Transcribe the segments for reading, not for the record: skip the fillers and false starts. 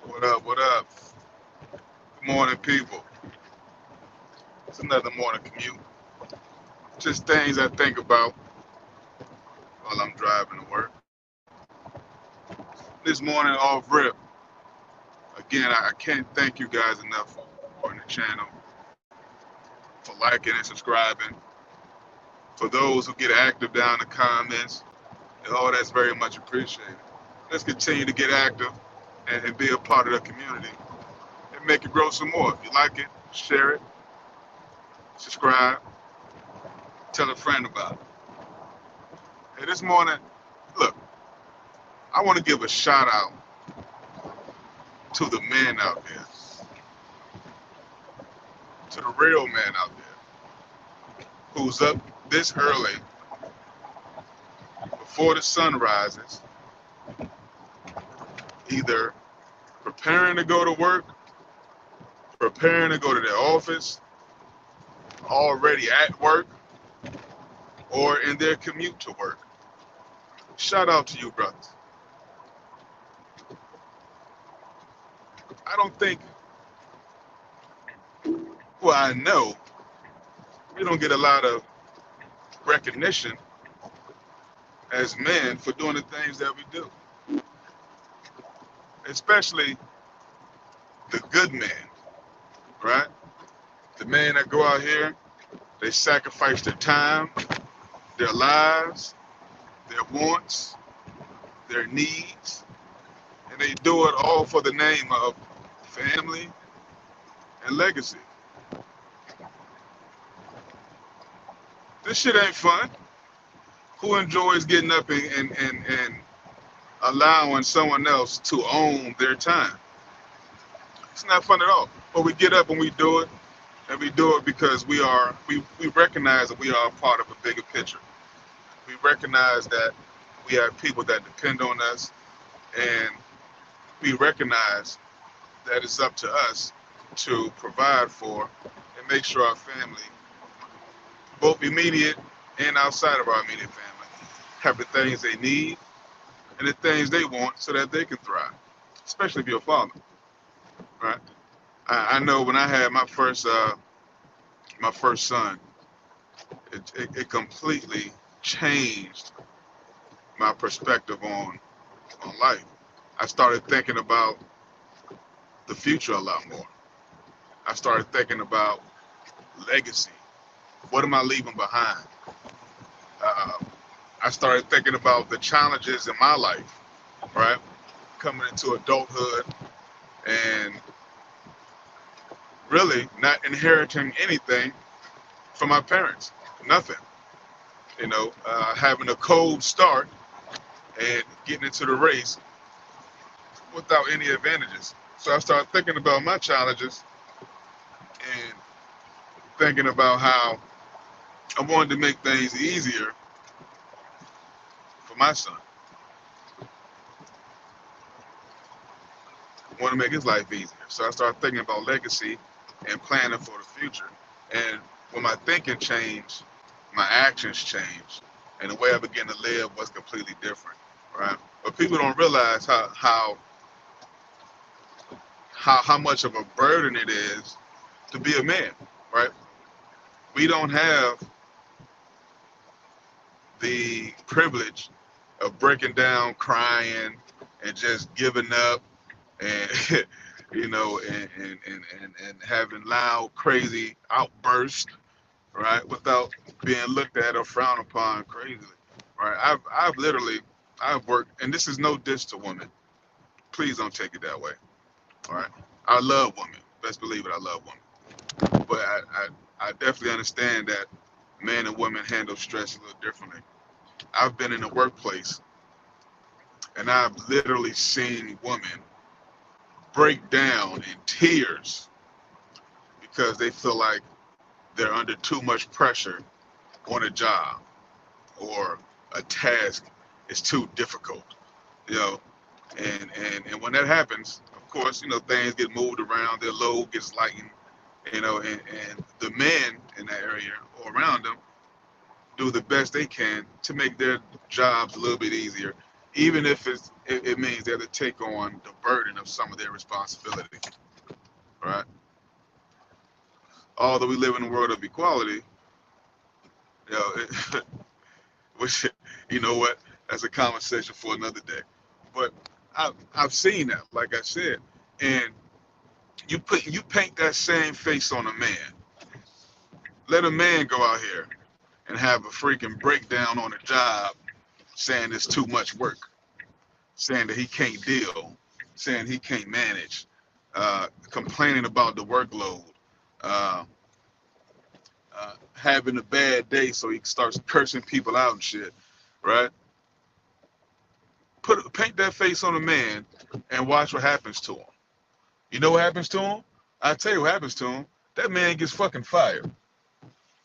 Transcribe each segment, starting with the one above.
What up? What up? Good morning, people. It's another morning commute. Just things I think about while I'm driving to work. This morning, off rip. Again, I can't thank you guys enough for supporting the channel, for liking and subscribing. For those who get active down in the comments, all that's very much appreciated. Let's continue to get active and be a part of the community and make it grow some more. If you like it, share it, subscribe, tell a friend about it. Hey, this morning, look, I want to give a shout out to the men out there, to the real men out there, who's up this early before the sun rises, either preparing to go to work, preparing to go to their office, already at work, or in their commute to work. Shout out to you, brothers. I don't think, well, I know we don't get a lot of recognition as men for doing the things that we do, especially the good men, right? The men that go out here, they sacrifice their time, their lives, their wants, their needs, and they do it all for the name of family and legacy. This shit ain't fun. Who enjoys getting up and allowing someone else to own their time? It's not fun at all. But we get up and we do it, and we do it because we recognize that we are a part of a bigger picture. We recognize that we have people that depend on us, and we recognize that it's up to us to provide for and make sure our family, both immediate and outside of our immediate family, have the things they need and the things they want so that they can thrive, especially if you're a father, right? I know when I had my first son, it completely changed my perspective on life. I started thinking about the future a lot more. I started thinking about legacy. What am I leaving behind? Uh, I started thinking about the challenges in my life, right? Coming into adulthood and really not inheriting anything from my parents. Nothing. Having a cold start and getting into the race without any advantages. So I started thinking about my challenges and thinking about how I wanted to make things easier for my son. I want to make his life easier. So I started thinking about legacy and planning for the future. And when my thinking changed, my actions changed, and the way I began to live was completely different, right? But people don't realize how much of a burden it is to be a man, right? We don't have the privilege of breaking down, crying, and just giving up, and and having loud, crazy outbursts, right, without being looked at or frowned upon crazily, right? I've worked, and this is no diss to women. Please don't take it that way, all right? I love women. Best believe it, I love women. But I definitely understand that men and women handle stress a little differently. I've been in the workplace and I've literally seen women break down in tears because they feel like they're under too much pressure on a job or a task is too difficult, you know. And when that happens, of course, things get moved around, their load gets lightened, and the men in that area or around them do the best they can to make their jobs a little bit easier, even if it means they have to take on the burden of some of their responsibility, right? Although we live in a world of equality, you know, which, you know what, that's a conversation for another day. But I've seen that, like I said, and you paint that same face on a man. Let a man go out here and have a freaking breakdown on a job, saying it's too much work, saying that he can't deal, saying he can't manage, complaining about the workload, uh, having a bad day, so he starts cursing people out and shit, right? Paint that face on a man and watch what happens to him. You know what happens to him? I tell you what happens to him. That man gets fucking fired,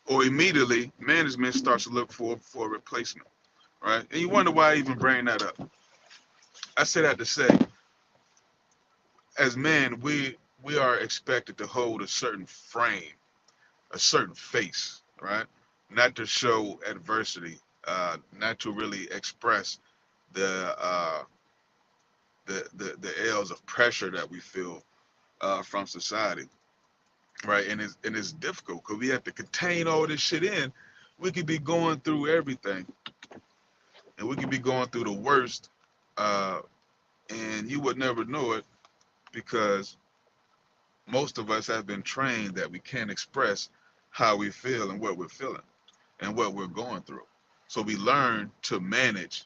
or immediately management starts to look for a replacement, right? And you wonder why I even bring that up. I say that to say, as men, we are expected to hold a certain frame, a certain face, right? Not to show adversity, not to really express the the ills of pressure that we feel from society, right? And it's difficult because we have to contain all this shit in. We could be going through everything, and we could be going through the worst, uh, and you would never know it because most of us have been trained that we can't express how we feel and what we're feeling and what we're going through. So we learn to manage,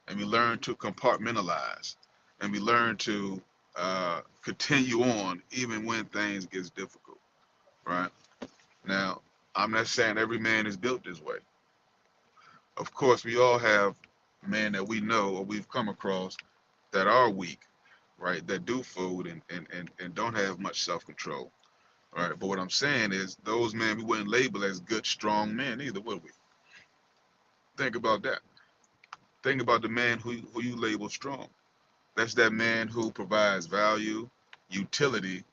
and we learn to compartmentalize, and we learn to continue on even when things gets difficult, right? Now, I'm not saying every man is built this way. Of course, we all have men that we know or we've come across that are weak, right? That do fold and don't have much self-control, right? But what I'm saying is those men we wouldn't label as good, strong men either, would we? Think about that. Think about the man who you label strong. That's that man who provides value, utility,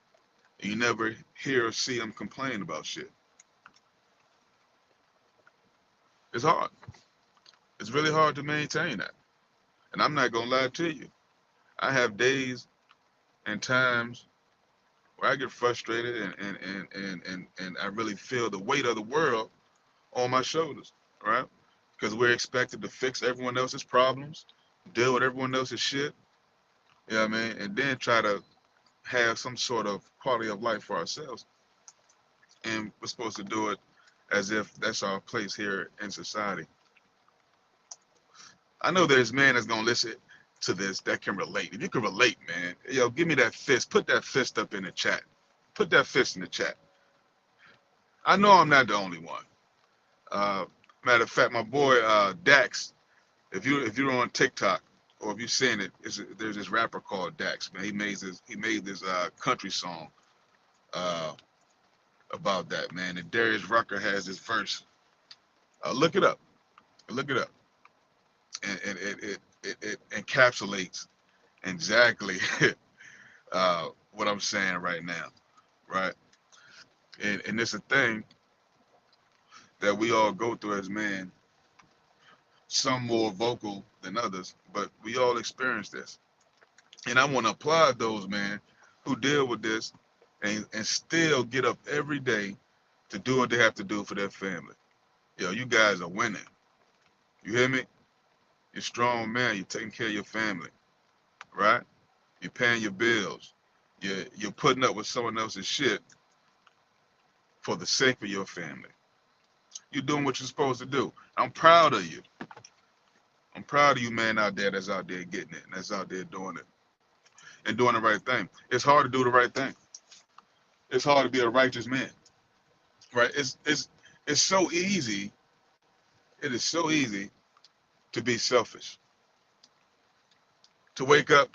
and you never hear or see him complain about shit. It's hard. It's really hard to maintain that. And I'm not gonna lie to you. I have days and times where I get frustrated and I really feel the weight of the world on my shoulders, right? Because we're expected to fix everyone else's problems, deal with everyone else's shit, you know what I mean? And then try to have some sort of quality of life for ourselves. And we're supposed to do it as if that's our place here in society. I know there's men that's gonna listen to this that can relate. If you can relate, man, yo, give me that fist. Put that fist up in the chat. Put that fist in the chat. I know I'm not the only one. Uh, Matter of fact, my boy Dax. If you're on TikTok or if you've seen it, there's this rapper called Dax. Man, he made this country song uh, about that, man. And Darius Rucker has this verse. Look it up. Look it up. And it encapsulates exactly what I'm saying right now, right? And it's a thing that we all go through as men, some more vocal than others, but we all experience this. And I want to applaud those men who deal with this and still get up every day to do what they have to do for their family. Yo, you guys are winning. You hear me? You're strong man. You're taking care of your family, right? You're paying your bills. You're putting up with someone else's shit for the sake of your family. You're doing what you're supposed to do. I'm proud of you. I'm proud of you, man, out there that's out there getting it and that's out there doing it and doing the right thing. It's hard to do the right thing. It's hard to be a righteous man, right? It's so easy. It is so easy to be selfish. To wake up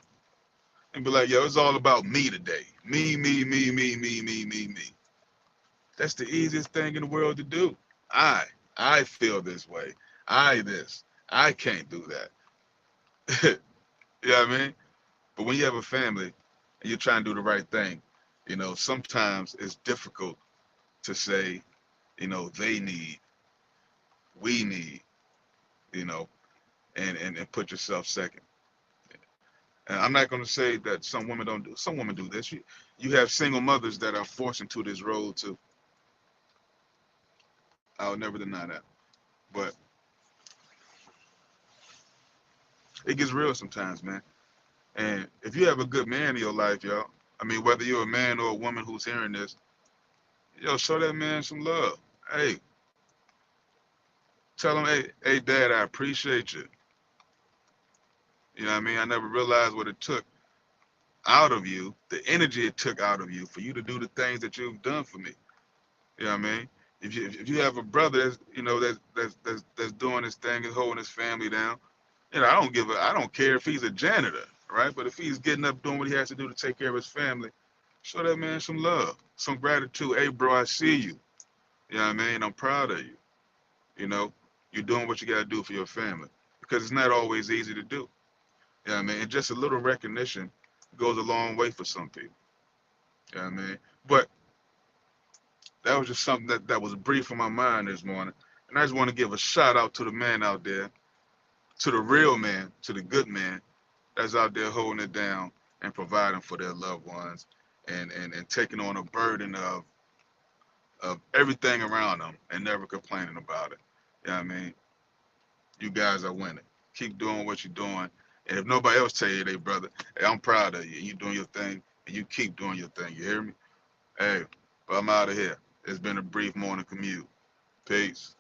and be like, yo, it's all about me today. Me. That's the easiest thing in the world to do. I I feel this way. I this. I can't do that. You know what I mean? But when you have a family and you're trying to do the right thing, sometimes it's difficult to say, they need, we need, you know, and put yourself second. And I'm not going to say that some women don't do. Some women do this. You have single mothers that are forced into this role too. I'll never deny that. But it gets real sometimes, man. And if you have a good man in your life, y'all, I mean, whether you're a man or a woman who's hearing this, yo, show that man some love. Hey, tell him, hey, Dad, I appreciate you. You know what I mean? I never realized what it took out of you, the energy it took out of you for you to do the things that you've done for me. You know what I mean? If you have a brother that's that's doing his thing and holding his family down, I don't care if he's a janitor, right? But if he's getting up doing what he has to do to take care of his family, show that man some love, some gratitude. Hey, bro, I see you. You know what I mean? I'm proud of you. You know, you're doing what you got to do for your family because it's not always easy to do. You know what I mean? And just a little recognition goes a long way for some people. You know what I mean? But that was just something that was brief in my mind this morning. And I just want to give a shout out to the man out there, to the real man, to the good man that's out there holding it down and providing for their loved ones and taking on a burden of everything around them and never complaining about it. You know what I mean? You guys are winning. Keep doing what you're doing. And if nobody else tell you, they brother, hey, I'm proud of you. You doing your thing and you keep doing your thing. You hear me? Hey, but I'm out of here. It's been a brief morning commute. Peace.